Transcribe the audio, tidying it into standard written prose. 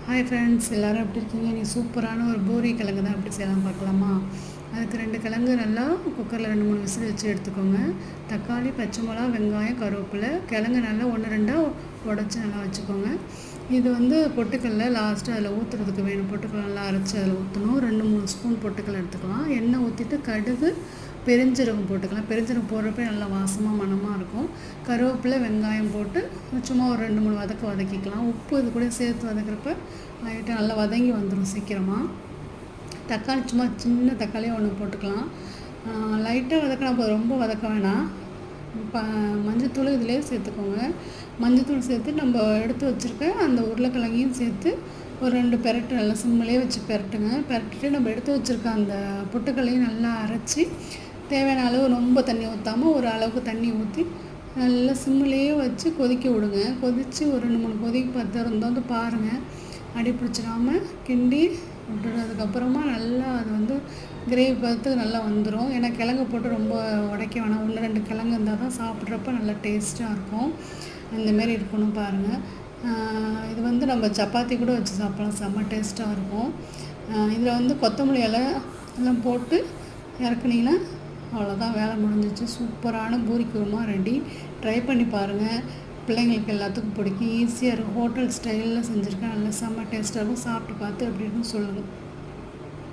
Hi friends, எல்லோரும் எப்படி இருக்கீங்க? நீ சூப்பரான ஒரு பூரி கிழங்கு தான் எப்படி செய்யலாம் பார்க்கலாமா? அதுக்கு 2 கிழங்கு நல்லா குக்கரில் 2-3 விசில் வச்சு எடுத்துக்கோங்க. தக்காளி, பச்சை மிளகா, வெங்காயம், கருவேப்பிலை, கிழங்கு நல்லா 1-2 உடச்சி நல்லா வச்சுக்கோங்க. இது பொட்டுக்கல்ல லாஸ்ட்டு அதில் ஊற்றுறதுக்கு வேணும். பொட்டுக்கல்ல நல்லா அரைச்சி அதில் ஊற்றணும். 2-3 ஸ்பூன் பொட்டுக்கல் எடுத்துக்கலாம். எண்ணெய் ஊற்றிட்டு கடுகு, பெருஞ்சீரகம் போட்டுக்கலாம். பெருஞ்சீரகம் போடுறப்ப நல்லா வாசமாக மணமாக இருக்கும். கருவேப்பிலை, வெங்காயம் போட்டு சும்மா ஒரு 2-3 வதக்கிக்கலாம். உப்பு இது கூட சேர்த்து வதக்கிறப்ப லைட்டாக நல்லா வதங்கி வந்துடும் சீக்கிரமாக. தக்காளி சும்மா சின்ன தக்காளியாக ஒன்று போட்டுக்கலாம். லைட்டாக வதக்கினா போதும், ரொம்ப வதக்க வேணாம். மஞ்சத்தூள் இதிலே சேர்த்துக்கோங்க. மஞ்சத்தூள் சேர்த்து நம்ம எடுத்து வச்சுருக்க அந்த உருளைக்கிழங்கையும் சேர்த்து ஒரு 2 பெரட்டு நல்லா சிம்மிலே வச்சு பெரட்டுங்க. பெரட்டிட்டு நம்ம எடுத்து வச்சுருக்க அந்த பொட்டுக்கல்லையும் நல்லா அரைச்சி தேவையான அளவு ரொம்ப தண்ணி ஊற்றாமல் ஒரு அளவுக்கு தண்ணி ஊற்றி நல்லா சிம்மிலேயே வச்சு கொதிக்க விடுங்க. கொதித்து ஒரு 2-3 கொதிக்கு பத்து பாருங்கள். அடி பிடிச்சிடாமல் கிண்டி விட்டுறதுக்கப்புறமா நல்லா அது கிரேவி பார்த்து நல்லா வந்துடும். ஏன்னா கிழங்கு போட்டு ரொம்ப உடைக்க வேணாம். 1-2 கிழங்கு இருந்தால் தான் சாப்பிட்றப்ப நல்லா டேஸ்ட்டாக இருக்கும். இந்தமாரி இருக்கணும் பாருங்கள். இது நம்ம சப்பாத்தி கூட வச்சு சாப்பிட்லாம், செம்ம டேஸ்ட்டாக இருக்கும். இதில் கொத்தமல்லி இலை எல்லாம் போட்டு இறக்குனீங்கன்னா அவ்வளோதான், வேலை முடிஞ்சிச்சு. சூப்பரான பூரி குருமா ரெடி. ட்ரை பண்ணி பாருங்கள். பிள்ளைங்களுக்கு எல்லாத்துக்கும் பிடிக்கும். ஈஸியாக இருக்கும். ஹோட்டல் ஸ்டைலில் செஞ்சுருக்கேன். நல்லா செம்ம டேஸ்ட்டாக இருக்கும். சாப்பிட்டு பார்த்து எப்படி இருக்குன்னு சொல்லுங்கள்.